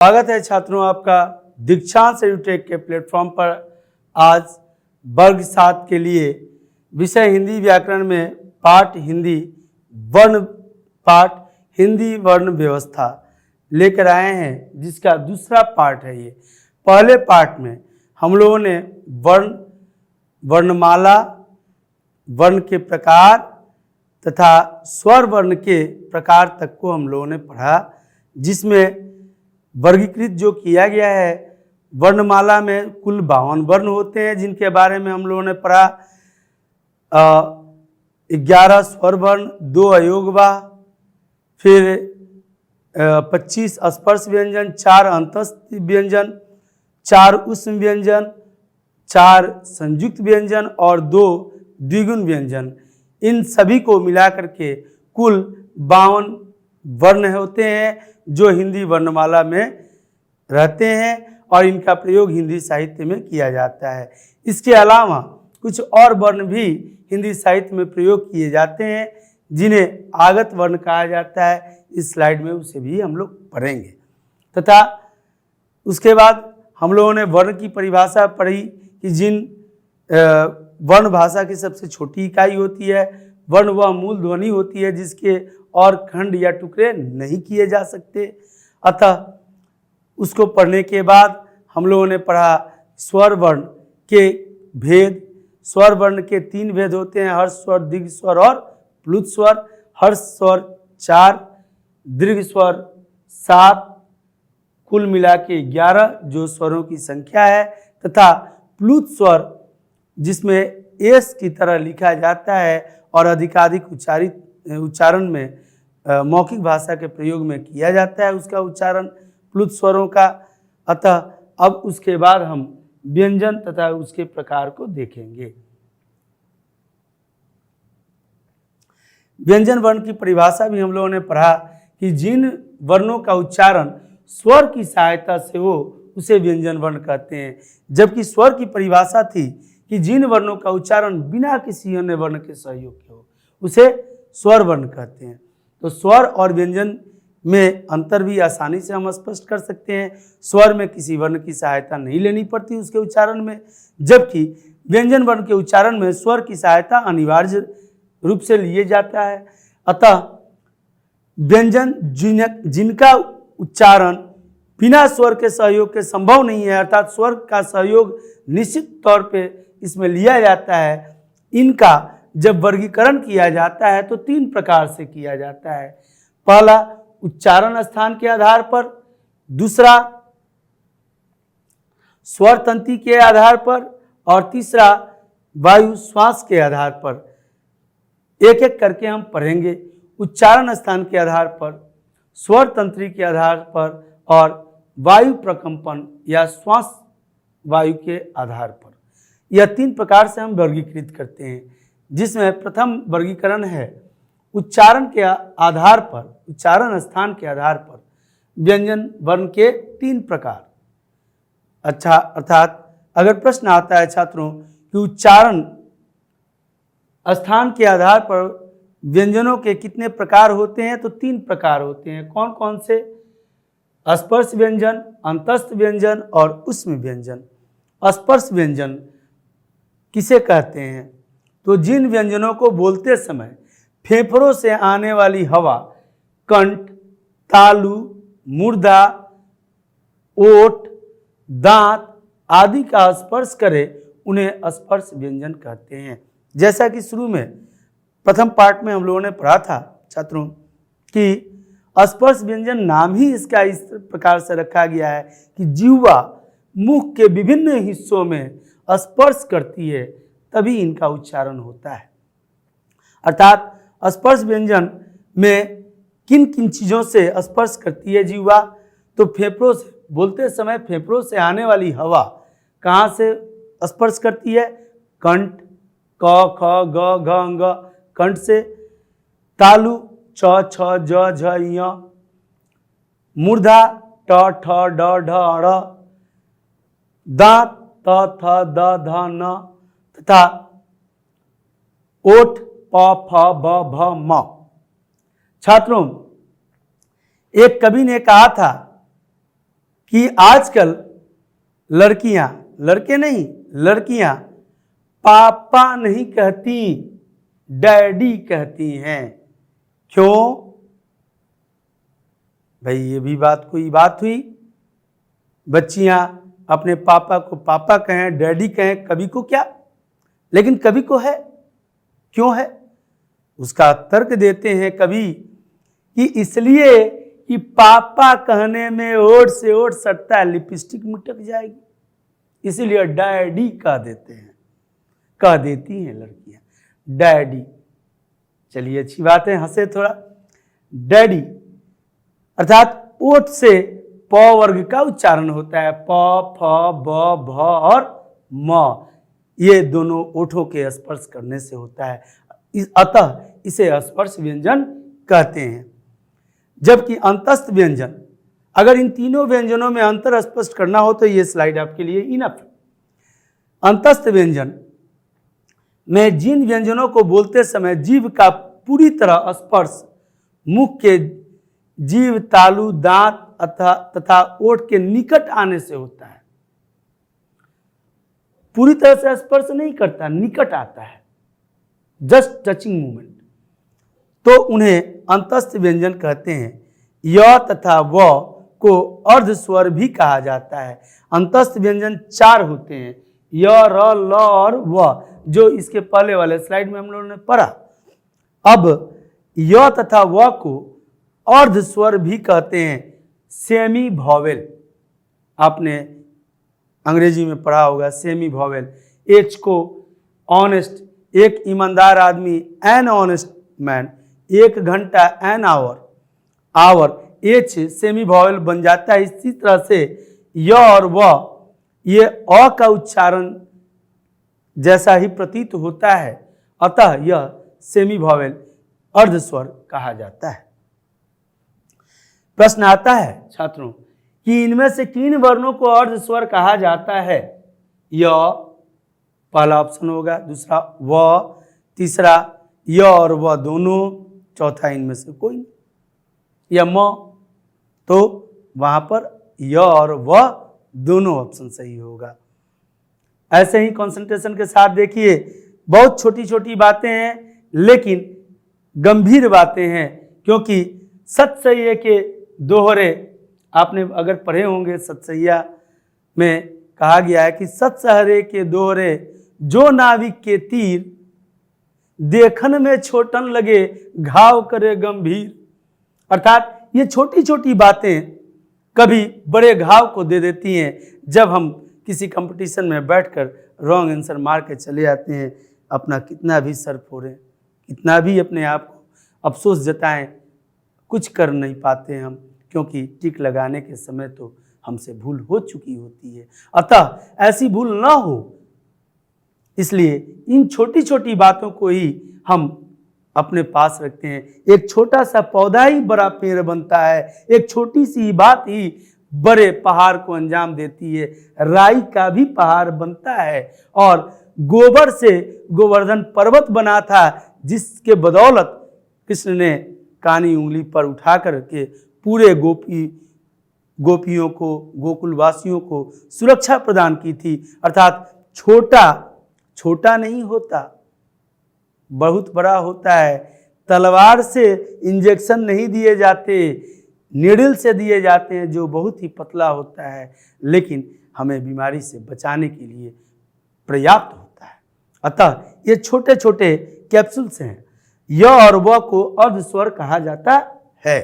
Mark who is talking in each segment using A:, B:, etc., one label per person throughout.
A: स्वागत है छात्रों आपका दीक्षांत एडुटेक के प्लेटफॉर्म पर। आज वर्ग 7 के लिए विषय हिंदी व्याकरण में पाठ हिंदी वर्ण व्यवस्था लेकर आए हैं, जिसका दूसरा पाठ है ये। पहले पाठ में हम लोगों ने वर्णमाला, वर्ण के प्रकार तथा स्वर वर्ण के प्रकार तक को हम लोगों ने पढ़ा, जिसमें वर्गीकृत जो किया गया है, वर्णमाला में कुल 52 वर्ण होते हैं, जिनके बारे में हम लोगों ने पढ़ा। 11 स्वर वर्ण, 2 अयोगवाह, फिर 25 स्पर्श व्यंजन, 4 अंतस्थ व्यंजन, 4 उष्म व्यंजन, 4 संयुक्त व्यंजन और 2 द्विगुण व्यंजन। इन सभी को मिलाकर के कुल 52 वर्ण होते हैं जो हिंदी वर्णमाला में रहते हैं और इनका प्रयोग हिंदी साहित्य में किया जाता है। इसके अलावा कुछ और वर्ण भी हिंदी साहित्य में प्रयोग किए जाते हैं, जिन्हें आगत वर्ण कहा जाता है। इस स्लाइड में उसे भी हम लोग पढ़ेंगे। तथा उसके बाद हम लोगों ने वर्ण की परिभाषा पढ़ी कि जिन वर्ण भाषा की सबसे छोटी इकाई होती है, वर्ण वह मूल ध्वनि होती है जिसके और खंड या टुकड़े नहीं किए जा सकते। अतः उसको पढ़ने के बाद हम लोगों ने पढ़ा स्वर वर्ण के भेद। स्वर वर्ण के 3 भेद होते हैं, हर्ष स्वर, दीर्घ स्वर और प्लुत स्वर। हर्ष स्वर 4, दीर्घ स्वर 7, कुल मिला के 11 जो स्वरों की संख्या है, तथा प्लुत स्वर जिसमें एस की तरह लिखा जाता है और अधिकाधिक उच्चारण में मौखिक भाषा के प्रयोग में किया जाता है उसका उच्चारण प्लुत स्वरों का। अतः अब उसके बाद हम व्यंजन तथा उसके प्रकार को देखेंगे। व्यंजन वर्ण की परिभाषा भी हम लोगों ने पढ़ा कि जिन वर्णों का उच्चारण स्वर की सहायता से हो उसे व्यंजन वर्ण कहते हैं, जबकि स्वर की परिभाषा थी कि जिन वर्णों का उच्चारण बिना किसी अन्य वर्ण के सहयोग के हो उसे स्वर वर्ण कहते हैं। तो स्वर और व्यंजन में अंतर भी आसानी से हम स्पष्ट कर सकते हैं। स्वर में किसी वर्ण की सहायता नहीं लेनी पड़ती उसके उच्चारण में, जबकि व्यंजन वर्ण के उच्चारण में स्वर की सहायता अनिवार्य रूप से लिए जाता है। अतः व्यंजन जिनका उच्चारण बिना स्वर के सहयोग के संभव नहीं है, अर्थात स्वर का सहयोग निश्चित तौर पे इसमें लिया जाता है, इनका जब वर्गीकरण किया जाता है तो 3 प्रकार से किया जाता है। पहला उच्चारण स्थान के आधार पर, दूसरा स्वर तंती के आधार पर और तीसरा वायु श्वास के आधार पर। एक एक करके हम पढ़ेंगे। उच्चारण स्थान के आधार पर, स्वर तंत्री के आधार पर और वायु प्रकंपन या श्वास वायु के आधार पर। यह 3 प्रकार से हम वर्गीकृत करते हैं, जिसमें प्रथम वर्गीकरण है उच्चारण के आधार पर, उच्चारण स्थान के आधार पर व्यंजन वर्ण के 3 प्रकार। अच्छा, अर्थात अगर प्रश्न आता है छात्रों कि उच्चारण स्थान के आधार पर व्यंजनों के कितने प्रकार होते हैं, तो 3 प्रकार होते हैं। कौन कौन से? स्पर्श व्यंजन, अंतस्थ व्यंजन और उष्म व्यंजन। स्पर्श व्यंजन किसे कहते हैं? तो जिन व्यंजनों को बोलते समय फेफड़ों से आने वाली हवा कंठ, तालु, मूर्धा, ओठ, दांत आदि का स्पर्श करे उन्हें स्पर्श व्यंजन कहते हैं। जैसा कि शुरू में प्रथम पार्ट में हम लोगों ने पढ़ा था छात्रों कि स्पर्श व्यंजन नाम ही इसका इस प्रकार से रखा गया है कि जिह्वा मुख के विभिन्न हिस्सों में स्पर्श करती है, तभी इनका उच्चारण होता है। अर्थात स्पर्श व्यंजन में किन किन चीज़ों से स्पर्श करती है जिह्वा? तो फेफड़ों से, बोलते समय फेफड़ों से आने वाली हवा कहाँ से स्पर्श करती है? कंठ, क, ख, ग, घ, अंग, कंठ से। तालु, च, छ, ज, झ, य। मूर्धा, ट, ठ, ड, ढ, ढ़। दांत, त, थ, द, ध, न। तथा ओठ, प, फ, ब, भ, म। छात्रों, एक कवि ने कहा था कि आजकल लड़कियां, लड़के नहीं, लड़कियां पापा नहीं कहती, डैडी कहती हैं। क्यों भाई? ये भी कोई बात हुई? बच्चियां अपने पापा को पापा कहें, डैडी कहें, कभी को क्या, लेकिन कभी को है। क्यों है? उसका तर्क देते हैं कभी कि इसलिए कि पापा कहने में ओठ से ओठ सटता है, लिपस्टिक मुटक जाएगी, इसीलिए डैडी कह देते हैं, कह देती हैं लड़कियां डैडी। चलिए अच्छी बात है, हंसे थोड़ा। डैडी अर्थात ओठ से प वर्ग का उच्चारण होता है, प, फ, ब, भ और म, ये दोनों ओठों के स्पर्श करने से होता है, अतः इसे स्पर्श व्यंजन कहते हैं। जबकि अंतस्थ व्यंजन, अगर इन तीनों व्यंजनों में अंतर स्पष्ट करना हो तो ये स्लाइड आपके लिए इनफ है। अंतस्थ व्यंजन में जिन व्यंजनों को बोलते समय जीभ का पूरी तरह स्पर्श मुख के जीभ, तालु, दांत तथा ओठ के निकट आने से होता है, पूरी तरह से स्पर्श नहीं करता, निकट आता है, जस्ट टचिंग मूवमेंट, तो उन्हें अंतस्थ व्यंजन कहते हैं। य तथा व को अर्ध स्वर भी कहा जाता है। अंतस्थ व्यंजन 4 होते हैं, य, र, ल और व, जो इसके पहले वाले स्लाइड में हम लोगों ने पढ़ा। अब य तथा व को अर्ध स्वर भी कहते हैं, सेमी वॉवेल। आपने अंग्रेजी में पढ़ा होगा सेमी वॉवेल। एच को ऑनेस्ट, एक ईमानदार आदमी, एन ऑनेस्ट मैन, 1 घंटा, an hour, hour, H semi vowel बन जाता है। इसी तरह से य और व ये अ का उच्चारण जैसा ही प्रतीत होता है, अतः यह सेमी वॉवेल अर्ध स्वर कहा जाता है। प्रश्न आता है छात्रों कि इनमें से किन वर्णों को अर्ध स्वर कहा जाता है? य पहला ऑप्शन होगा, दूसरा व, तीसरा य और व दोनों, चौथा इनमें से कोई नहीं, या म, तो वहां पर य और व दोनों ऑप्शन सही होगा। ऐसे ही कंसंट्रेशन के साथ देखिए, बहुत छोटी छोटी बातें हैं लेकिन गंभीर बातें हैं, क्योंकि सतसह्य के दोहरे आपने अगर पढ़े होंगे, सतसह्या में कहा गया है कि सतसहरे के दोहरे जो नाविक के तीर, देखन में छोटन लगे घाव करे गंभीर। अर्थात ये छोटी छोटी बातें कभी बड़े घाव को दे देती हैं। जब हम किसी कंपटीशन में बैठकर रॉन्ग आंसर मार के चले आते हैं, अपना कितना भी सर फोड़ें, कितना भी अपने आप को अफसोस जताएं, कुछ कर नहीं पाते हम, क्योंकि टिक लगाने के समय तो हमसे भूल हो चुकी होती है। अतः ऐसी भूल ना हो, इसलिए इन छोटी छोटी बातों को ही हम अपने पास रखते हैं। एक छोटा सा पौधा ही बड़ा पेड़ बनता है, एक छोटी सी बात ही बड़े पहाड़ को अंजाम देती है। राई का भी पहाड़ बनता है और गोबर से गोवर्धन पर्वत बना था, जिसके बदौलत कृष्ण ने कानी उंगली पर उठा करके पूरे गोपियों को, गोकुलवासियों को सुरक्षा प्रदान की थी। अर्थात छोटा छोटा नहीं होता, बहुत बड़ा होता है। तलवार से इंजेक्शन नहीं दिए जाते, नीडल से दिए जाते हैं, जो बहुत ही पतला होता है, लेकिन हमें बीमारी से बचाने के लिए पर्याप्त होता है। अतः ये छोटे छोटे कैप्सूल्स हैं। य और व को अर्ध स्वर कहा जाता है।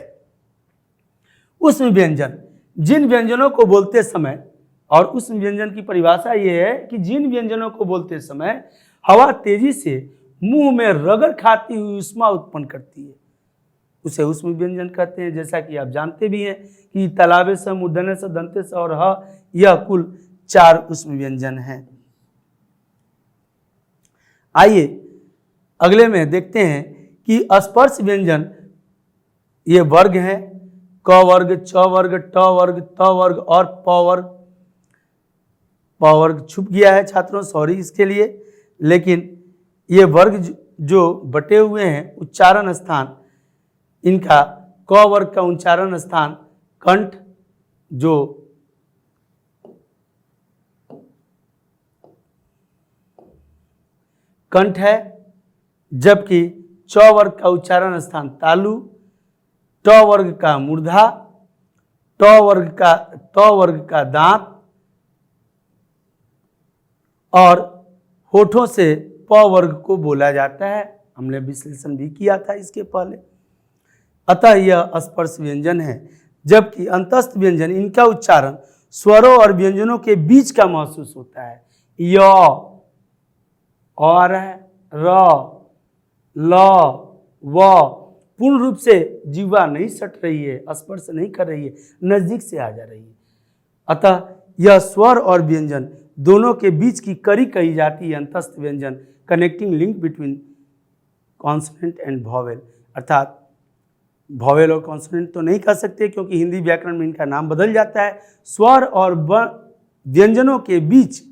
A: उष्म व्यंजन, जिन व्यंजनों को बोलते समय, और उष्म व्यंजन की परिभाषा ये है कि जिन व्यंजनों को बोलते समय हवा तेजी से मुंह में रगड़ खाती हुई उष्मा उत्पन्न करती है, उसे उष्म व्यंजन कहते हैं। जैसा कि आप जानते भी हैं कि तालाबे से, मूर्धन्य से, दंते से और ह, यह कुल 4 उष्म व्यंजन हैं। आइए अगले में देखते हैं कि स्पर्श व्यंजन ये वर्ग हैं, क वर्ग, च वर्ग, ट वर्ग, त वर्ग और प वर्ग। प वर्ग छुप गया है छात्रों, सॉरी इसके लिए, लेकिन ये वर्ग जो बटे हुए हैं, उच्चारण स्थान इनका, क वर्ग का उच्चारण स्थान कंठ जो कंठ है, जबकि च वर्ग का उच्चारण स्थान तालु, ट वर्ग का मूर्धा, त वर्ग का दांत और होठों से प वर्ग को बोला जाता है। हमने विश्लेषण भी किया था इसके पहले। अतः यह स्पर्श व्यंजन है, जबकि अंतस्थ व्यंजन इनका उच्चारण स्वरों और व्यंजनों के बीच का महसूस होता है। य और र ल व पूर्ण रूप से जीवा नहीं सट रही है, स्पर्श नहीं कर रही है, नजदीक से आ जा रही है। अतः यह स्वर और व्यंजन दोनों के बीच की कड़ी कही जाती है अंतस्थ व्यंजन, connecting link between consonant and vowel. अर्थात वॉवेल और कॉन्सोनेंट तो नहीं कह सकते क्योंकि हिंदी व्याकरण में इनका नाम बदल जाता है। स्वर और व्यंजनों के बीच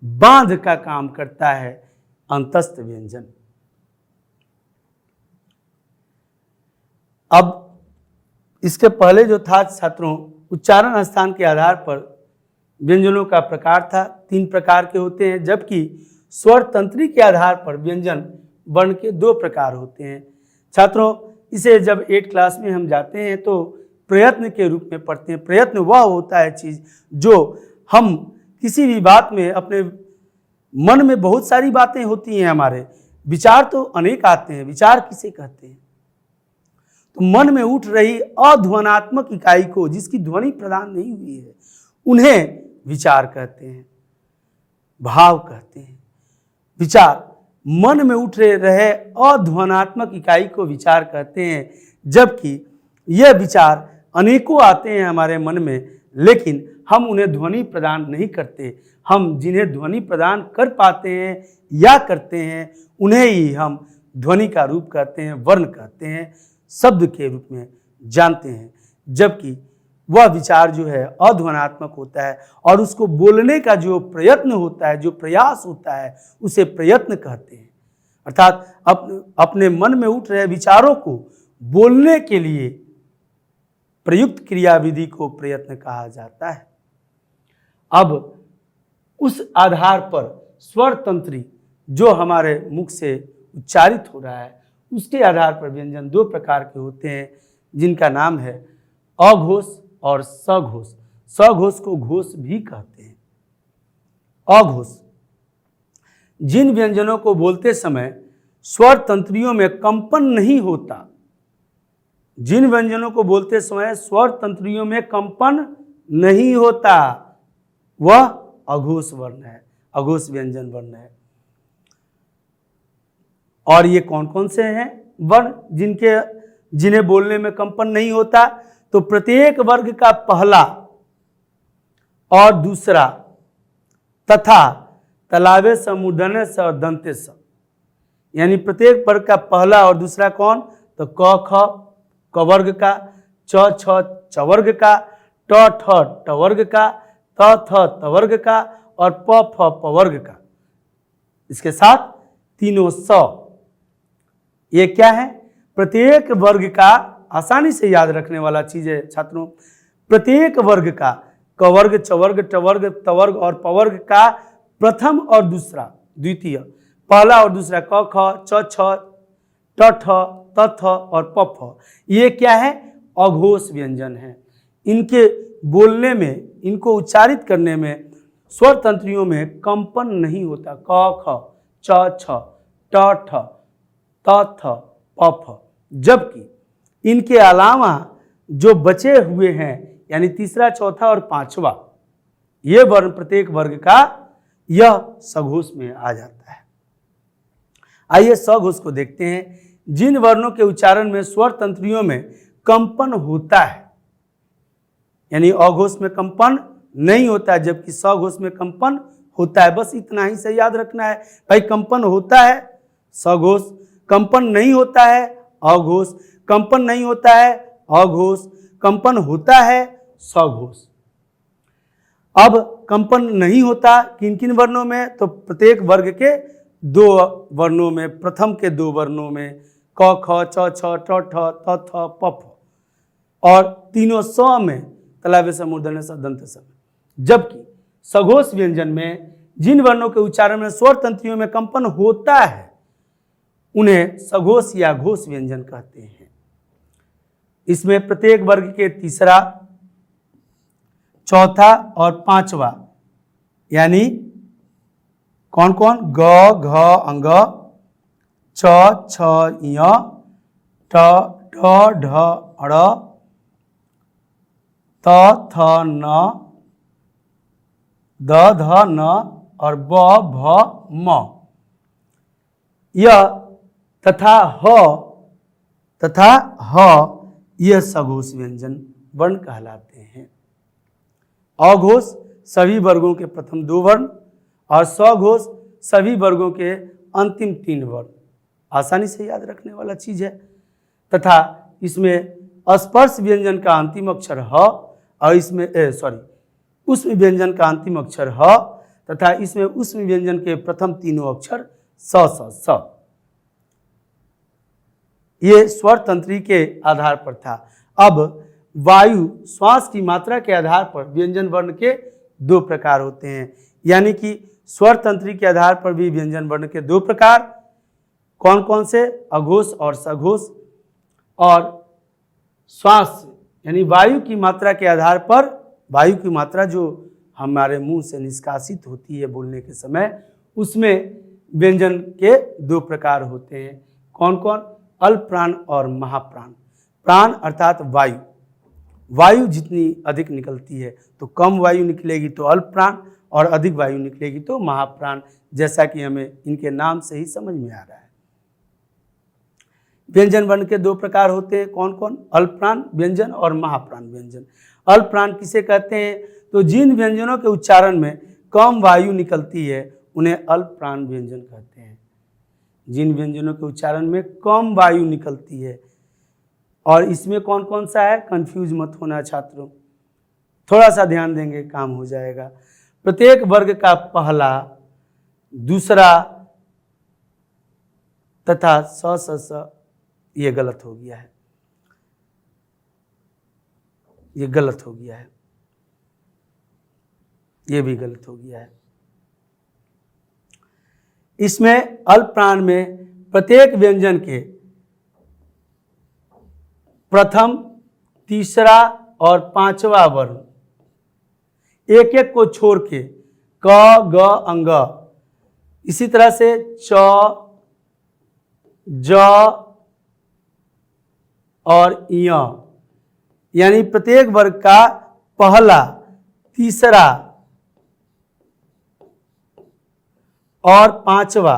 A: बांध का काम करता है अंतस्थ व्यंजन। अब इसके पहले जो था छात्रों, उच्चारण स्थान के आधार पर व्यंजनों का प्रकार था, 3 प्रकार के होते हैं, जबकि स्वर तंत्री के आधार पर व्यंजन वर्ण के 2 प्रकार होते हैं। छात्रों, इसे जब 8 क्लास में हम जाते हैं तो प्रयत्न के रूप में पढ़ते हैं। प्रयत्न वह होता है चीज़ जो हम किसी भी बात में, अपने मन में बहुत सारी बातें होती हैं, हमारे विचार तो अनेक आते हैं। विचार किसे कहते हैं? तो मन में उठ रही अध्वनात्मक इकाई को, जिसकी ध्वनि प्रदान नहीं हुई है, उन्हें विचार कहते हैं, भाव कहते हैं। विचार, मन में उठ रहे अध्वनात्मक इकाई को विचार कहते हैं, जबकि यह विचार अनेकों आते हैं हमारे मन में, लेकिन हम उन्हें ध्वनि प्रदान नहीं करते। हम जिन्हें ध्वनि प्रदान कर पाते हैं या करते हैं, उन्हें ही हम ध्वनि का रूप कहते हैं, वर्ण कहते हैं, शब्द के रूप में जानते हैं। जबकि वह विचार जो है अध्वनात्मक होता है और उसको बोलने का जो प्रयत्न होता है, जो प्रयास होता है, उसे प्रयत्न कहते हैं। अर्थात अपने मन में उठ रहे विचारों को बोलने के लिए प्रयुक्त क्रियाविधि को प्रयत्न कहा जाता है। अब उस आधार पर स्वर तंत्री जो हमारे मुख से उच्चारित हो रहा है, उसके आधार पर व्यंजन 2 प्रकार के होते हैं, जिनका नाम है अघोष और सघोष। सघोष को घोष भी कहते हैं। अघोष, जिन व्यंजनों को बोलते समय स्वर तंत्रियों में कंपन नहीं होता, जिन व्यंजनों को बोलते समय स्वर तंत्रियों में कंपन नहीं होता, वह अघोष वर्ण है, अघोष व्यंजन वर्ण है। और ये कौन कौन से हैं वर्ण जिन्हें बोलने में कंपन नहीं होता? तो प्रत्येक वर्ग का पहला और दूसरा तथा तलावे स, मूर्धन्य स और दंते स, यानी प्रत्येक वर्ग का पहला और दूसरा कौन? तो क ख क वर्ग का, च छ च वर्ग का, ट ठ ट वर्ग का, त थ त वर्ग का और प फ प वर्ग का। इसके साथ तीनों स। ये क्या है? प्रत्येक वर्ग का, आसानी से याद रखने वाला चीज है छात्रों, प्रत्येक वर्ग का, क वर्ग, च वर्ग, ट वर्ग, त वर्ग और प वर्ग का प्रथम और दूसरा, द्वितीय, पहला और दूसरा, क ख च छ ट ठ त थ और प फ, ये क्या है? अघोष व्यंजन है। इनके बोलने में, इनको उच्चारित करने में स्वर तंत्रियों में कंपन नहीं होता। क ख च छ ट ठ त थ प फ। जबकि इनके अलावा जो बचे हुए हैं, यानी तीसरा, चौथा और पांचवा, ये वर्ण प्रत्येक वर्ग का यह सघोष में आ जाता है। आइए सघोष को देखते हैं। जिन वर्णों के उच्चारण में स्वर तंत्रियों में कंपन होता है, यानी अघोष में कंपन नहीं होता है, जबकि सघोष में कंपन होता है। बस इतना ही से याद रखना है भाई, कंपन होता है सघोष, कंपन नहीं होता है अघोष, कंपन नहीं होता है अघोष, कंपन होता है सघोष। अब कंपन नहीं होता किन किन वर्णों में? तो प्रत्येक वर्ग के 2 वर्णों में, प्रथम के 2 वर्णों में, क ख च छ ट ठ त थ प फ, और तीनों स में, तलावे स, मूर्धन्य स, दंत स। जबकि सघोष व्यंजन में जिन वर्णों के उच्चारण में स्वर तंत्रियों में कंपन होता है, उन्हें सघोष या घोष व्यंजन कहते हैं। इसमें प्रत्येक वर्ग के तीसरा, चौथा और पांचवा यानी कौन कौन? ग, घ, अंग, च, छ, य, ट, ढ, ढ, ड़, त, थ, न, द, ध, न और ब, भ, म, य तथा ह यह सघोष व्यंजन वर्ण कहलाते हैं। अघोष सभी वर्गों के प्रथम 2 वर्ण और सघोष सभी वर्गों के अंतिम 3 वर्ण। आसानी से याद रखने वाला चीज है। तथा इसमें स्पर्श व्यंजन का अंतिम अक्षर ह और इसमें उष्म व्यंजन का अंतिम अक्षर ह तथा इसमें उष्म व्यंजन के प्रथम 3 अक्षर स। ये स्वर तंत्री के आधार पर था। अब वायु श्वास की मात्रा के आधार पर व्यंजन वर्ण के 2 प्रकार होते हैं, यानी कि स्वर तंत्री के आधार पर भी व्यंजन वर्ण के 2 प्रकार कौन कौन से? अघोष और सघोष। और श्वास यानी वायु की मात्रा के आधार पर, वायु की मात्रा जो हमारे मुंह से निष्कासित होती है बोलने के समय, उसमें व्यंजन के 2 प्रकार होते हैं। कौन कौन? अल्प प्राण और महाप्राण। प्राण अर्थात वायु, वायु जितनी अधिक निकलती है तो कम वायु निकलेगी तो अल्प प्राण और अधिक वायु निकलेगी तो महाप्राण, जैसा कि हमें इनके नाम से ही समझ में आ रहा है। व्यंजन वर्ण के 2 प्रकार होते हैं। कौन कौन? अल्प प्राण व्यंजन और महाप्राण व्यंजन। अल्प प्राण किसे कहते हैं? तो जिन व्यंजनों के उच्चारण में कम वायु निकलती है उन्हें अल्प प्राण व्यंजन कहते हैं। जिन व्यंजनों के उच्चारण में कम वायु निकलती है, और इसमें कौन कौन सा है? कंफ्यूज मत होना छात्रों, थोड़ा सा ध्यान देंगे काम हो जाएगा। प्रत्येक वर्ग का पहला, दूसरा तथा स ये गलत हो गया है, ये गलत हो गया है, ये भी गलत हो गया है। इसमें अल्प प्राण में प्रत्येक व्यंजन के प्रथम, तीसरा और पांचवा वर्ण एक एक को छोड़ के क, ग, अंग, इसी तरह से च, ज और य, यानी प्रत्येक वर्ग का पहला, तीसरा और पांचवा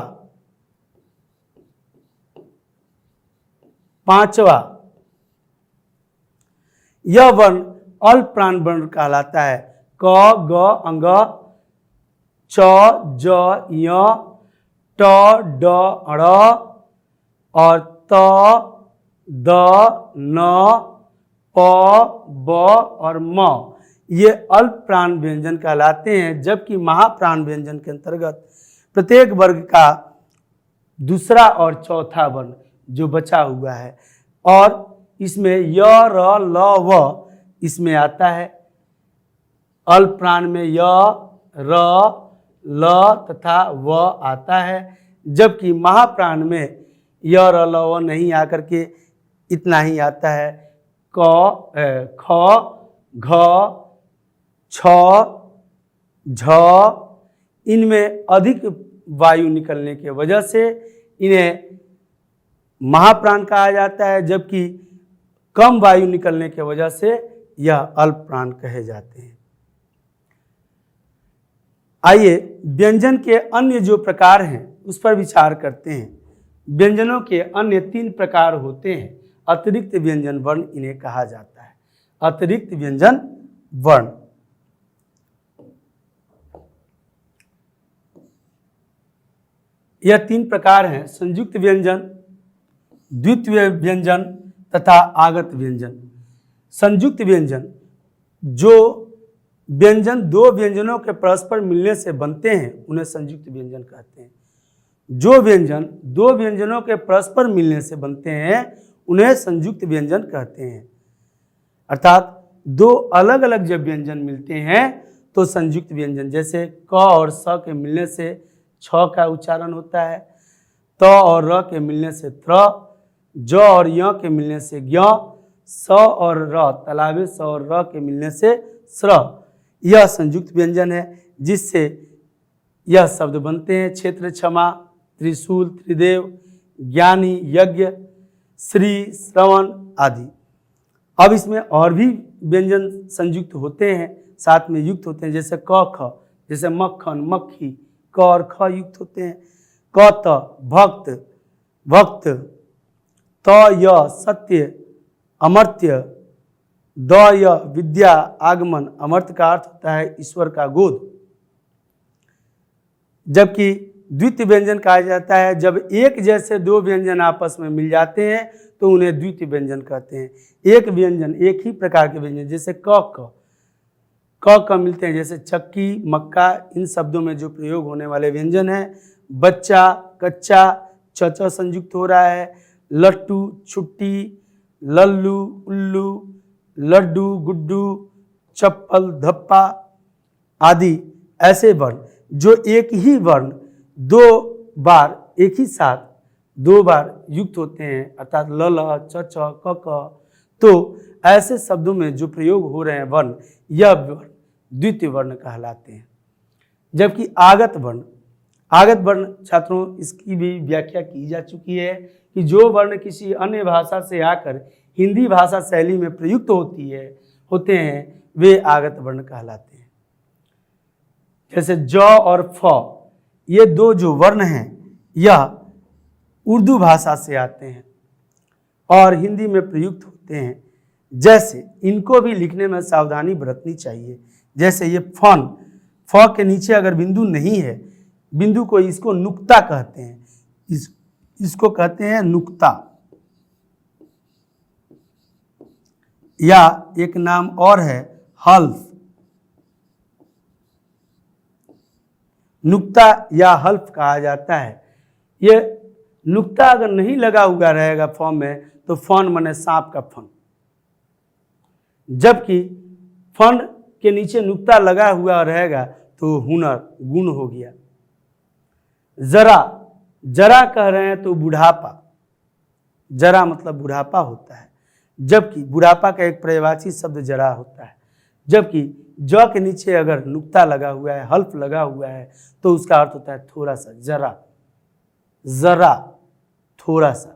A: यह वर्ण अल्प प्राण वर्ण कहलाता है। क, ग, अंग, च, ज, य, ट, ड, ड़ और त, द, न, प, ब और म ये अल्प प्राण व्यंजन कहलाते हैं। जबकि महाप्राण व्यंजन के अंतर्गत प्रत्येक वर्ग का दूसरा और चौथा वर्ण जो बचा हुआ है, और इसमें य, र, ल, व इसमें आता है। अल्प प्राण में य, र, ल तथा व आता है, जबकि महाप्राण में य, र, ल, व नहीं आकर के इतना ही आता है। क, ख, घ, छ, झ इनमें अधिक वायु निकलने के वजह से इन्हें महाप्राण कहा जाता है, जबकि कम वायु निकलने के वजह से यह अल्प प्राण कहे जाते हैं। आइए व्यंजन के अन्य जो प्रकार हैं उस पर विचार करते हैं। व्यंजनों के अन्य 3 प्रकार होते हैं। अतिरिक्त व्यंजन वर्ण इन्हें कहा जाता है। अतिरिक्त व्यंजन वर्ण यह 3 प्रकार हैं। संयुक्त व्यंजन, द्वितीय व्यंजन तथा आगत व्यंजन। संयुक्त व्यंजन, जो व्यंजन 2 व्यंजनों के परस्पर मिलने से बनते हैं उन्हें संयुक्त व्यंजन कहते हैं। जो व्यंजन 2 व्यंजनों के परस्पर मिलने से बनते हैं उन्हें संयुक्त व्यंजन कहते हैं। अर्थात 2 अलग अलग जब व्यंजन मिलते हैं तो संयुक्त व्यंजन, जैसे क और स के मिलने से छ का उच्चारण होता है, त और र के मिलने से त्र, ज और य के मिलने से ज्ञ, स और र तालाबे स और र के मिलने से स्र। यह संयुक्त व्यंजन है जिससे यह शब्द बनते हैं क्षेत्र, क्षमा, त्रिशूल, त्रिदेव, ज्ञानी, यज्ञ, श्री, श्रवण आदि। अब इसमें और भी व्यंजन संयुक्त होते हैं, साथ में युक्त होते हैं, जैसे क ख, जैसे मक्खन, मक्खी, क और ख युक्त होते हैं। क त भक्त, भक्त, त य सत्य, अमर्त्य, द य विद्या, आगमन। अमर्त्य का अर्थ होता है ईश्वर का गोद। जबकि द्वितीय व्यंजन कहा जाता है जब एक जैसे दो व्यंजन आपस में मिल जाते हैं तो उन्हें द्वितीय व्यंजन कहते हैं। एक व्यंजन, एक ही प्रकार के व्यंजन, जैसे क मिलते हैं, जैसे चक्की, मक्का, इन शब्दों में जो प्रयोग होने वाले व्यंजन हैं। बच्चा, कच्चा, च संयुक्त हो रहा है, लट्टू, छुट्टी, लल्लू, उल्लू, लड्डू, गुड्डू, चप्पल, धप्पा आदि ऐसे वर्ण जो एक ही वर्ण दो बार एक ही साथ दो बार युक्त होते हैं, अर्थात ल ल, च क, तो ऐसे शब्दों में जो प्रयोग हो रहे हैं वर्ण, यह वर्ण द्वितीय वर्ण कहलाते हैं। जबकि आगत वर्ण, आगत वर्ण छात्रों इसकी भी व्याख्या की जा चुकी है कि जो वर्ण किसी अन्य भाषा से आकर हिंदी भाषा शैली में प्रयुक्त होते हैं वे आगत वर्ण कहलाते हैं। जैसे ज और फ, ये दो जो वर्ण हैं यह उर्दू भाषा से आते हैं और हिंदी में प्रयुक्त होते हैं। जैसे इनको भी लिखने में सावधानी बरतनी चाहिए। जैसे ये फन, फ के नीचे अगर बिंदु नहीं है, बिंदु को इसको नुक्ता कहते हैं, इसको कहते हैं नुक्ता, या एक नाम और है हल्फ। नुक्ता या हल्फ कहा जाता है। ये नुक्ता अगर नहीं लगा हुआ रहेगा फॉर्म में तो फन माने सांप का फन, जबकि फन के नीचे नुक्ता लगा हुआ रहेगा तो हुनर, गुण हो गया। जरा, जरा कह रहे हैं तो बुढ़ापा, जरा मतलब बुढ़ापा होता है, जबकि बुढ़ापा का एक पर्यायवाची शब्द जरा होता है। जबकि ज के नीचे अगर नुक्ता लगा हुआ है, हल्फ लगा हुआ है, तो उसका अर्थ होता है थोड़ा सा, जरा, जरा, थोड़ा सा।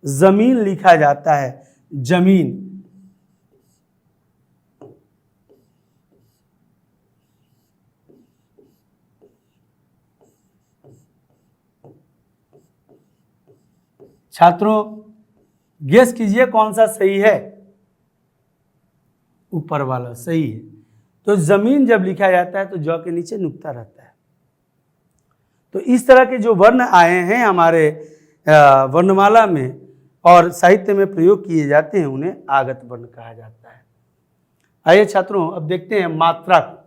A: जमीन लिखा जाता है जमीन, छात्रों गेस कीजिए कौन सा सही है। ऊपर वाला सही है। तो जमीन जब लिखा जाता है तो ज के नीचे नुक्ता रहता है। तो इस तरह के जो वर्ण आए हैं हमारे वर्णमाला में और साहित्य में प्रयोग किए जाते हैं उन्हें आगत वर्ण कहा जाता है। आइए छात्रों अब देखते हैं मात्रा को।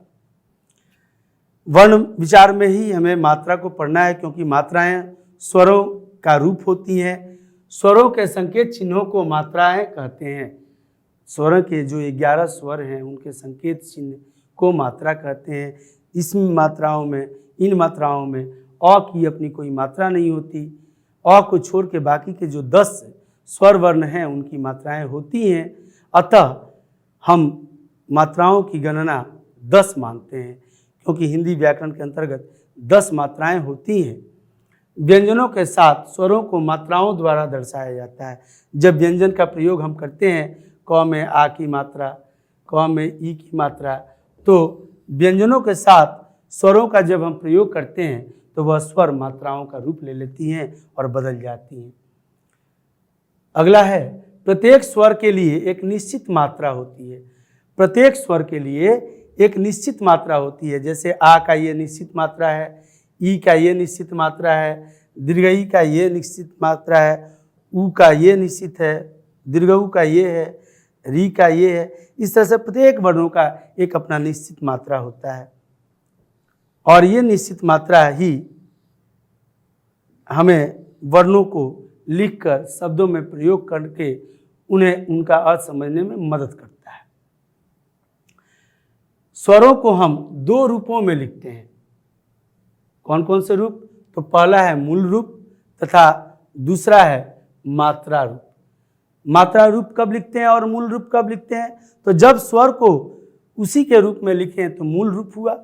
A: वर्ण विचार में ही हमें मात्रा को पढ़ना है, क्योंकि मात्राएं स्वरों का रूप होती हैं। स्वरों के संकेत चिन्हों को मात्राएं कहते हैं। स्वरों के जो 11 स्वर हैं उनके संकेत चिन्ह को मात्रा कहते हैं। इन मात्राओं में अ की अपनी कोई मात्रा नहीं होती। अ को छोड़ के बाकी के जो 10 स्वर वर्ण हैं उनकी मात्राएं होती हैं। अतः हम मात्राओं की गणना 10 मानते हैं, क्योंकि हिंदी व्याकरण के अंतर्गत 10 मात्राएं होती हैं। व्यंजनों के साथ स्वरों को मात्राओं द्वारा दर्शाया जाता है। जब व्यंजन का प्रयोग हम करते हैं, क में आ की मात्रा, क में ई की मात्रा, तो व्यंजनों के साथ स्वरों का जब हम प्रयोग करते हैं तो वह स्वर मात्राओं का रूप ले लेती हैं और बदल जाती हैं। अगला है प्रत्येक स्वर के लिए एक निश्चित मात्रा होती है। प्रत्येक स्वर के लिए एक निश्चित मात्रा होती है। जैसे आ का ये निश्चित मात्रा है, ई का ये निश्चित मात्रा है, दीर्घ ई का ये निश्चित मात्रा है, ऊ का ये निश्चित है, दीर्घ ऊ का ये है, री का ये है। इस तरह से प्रत्येक वर्णों का एक अपना निश्चित मात्रा होता है और ये निश्चित मात्रा ही हमें वर्णों को लिखकर शब्दों में प्रयोग करके उन्हें उनका अर्थ समझने में मदद करता है। स्वरों को हम 2 रूपों में लिखते हैं। कौन कौन से रूप? तो पहला है मूल रूप तथा दूसरा है मात्रा रूप। मात्रा रूप कब लिखते हैं और मूल रूप कब लिखते हैं? तो जब स्वर को उसी के रूप में लिखें तो मूल रूप हुआ,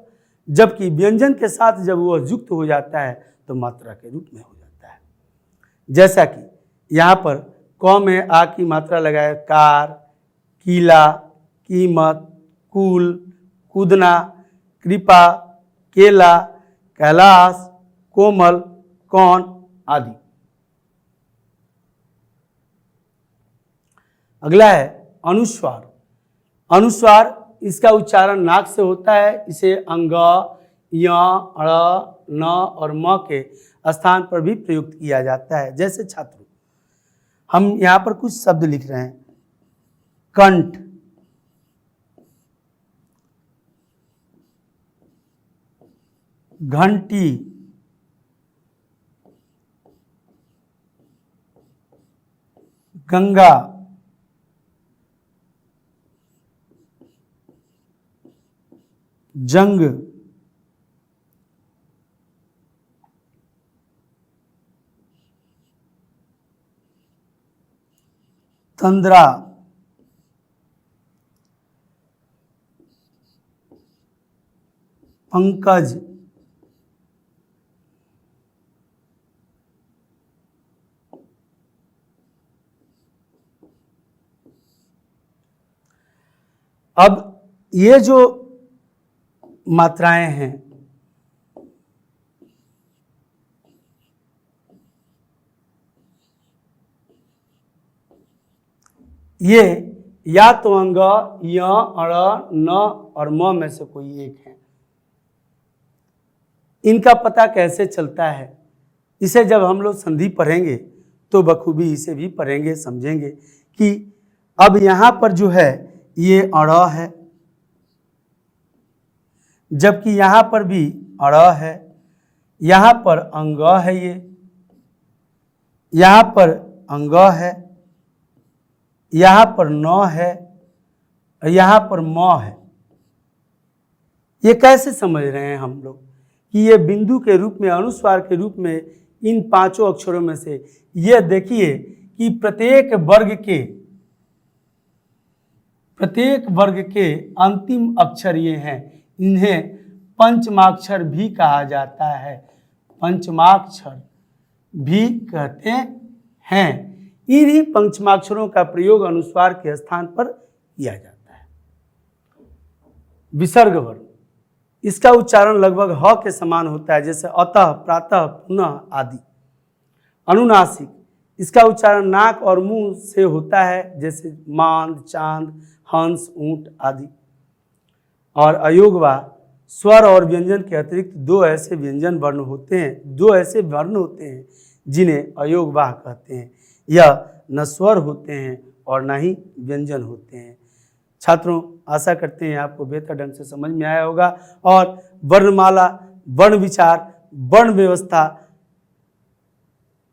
A: जबकि व्यंजन के साथ जब वह युक्त हो जाता है तो मात्रा के रूप में हो जाता है। जैसा कि यहाँ पर क में आ की मात्रा लगाए, कार, किला, कीमत, कुल, कूदना, कृपा, केला, कैलाश, कोमल, कौन आदि। अगला है अनुस्वार। अनुस्वार इसका उच्चारण नाक से होता है। इसे अंग, य, अड़, न और म के स्थान पर भी प्रयुक्त किया जाता है। जैसे छात्रों, हम यहाँ पर कुछ शब्द लिख रहे हैं। कंठ, घंटी, गंगा, जंग, तंद्रा, पंकज, अब ये जो मात्राएं हैं ये या तो अंग, य, अड़, न और म में से कोई एक है। इनका पता कैसे चलता है? इसे जब हम लोग संधि पढ़ेंगे तो बखूबी इसे भी पढ़ेंगे, समझेंगे कि अब यहाँ पर जो है ये अड़ है, जबकि यहाँ पर भी अड़ है, यहाँ पर अंग है, ये यहाँ पर अंग है, यहाँ पर न है और यहाँ पर म है। ये कैसे समझ रहे हैं हम लोग कि ये बिंदु के रूप में, अनुस्वार के रूप में इन पांचों अक्षरों में से ये देखिए कि प्रत्येक वर्ग के अंतिम अक्षर ये हैं। इन्हें पंचमाक्षर भी कहा जाता है, पंचमाक्षर भी कहते हैं। इन्हीं पंचमाक्षरों का प्रयोग अनुस्वार के स्थान पर किया जाता है। विसर्ग वर्ण, इसका उच्चारण लगभग ह के समान होता है, जैसे अतः, प्रातः, पुनः आदि। अनुनासिक, इसका उच्चारण नाक और मुंह से होता है, जैसे मांद, चांद, हंस, ऊंट आदि। और अयोगवा, स्वर और व्यंजन के अतिरिक्त दो ऐसे वर्ण होते हैं जिन्हें अयोगवाह कहते हैं। यह न स्वर होते हैं और न ही व्यंजन होते हैं। छात्रों, आशा करते हैं आपको बेहतर ढंग से समझ में आया होगा और वर्णमाला, वर्ण विचार, वर्ण व्यवस्था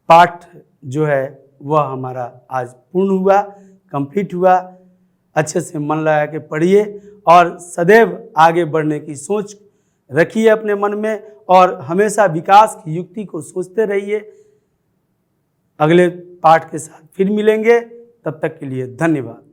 A: पाठ जो है वह हमारा आज पूर्ण हुआ, कंप्लीट हुआ। अच्छे से मन लगा के पढ़िए और सदैव आगे बढ़ने की सोच रखिए अपने मन में और हमेशा विकास की युक्ति को सोचते रहिए। अगले पाठ के साथ फिर मिलेंगे, तब तक के लिए धन्यवाद।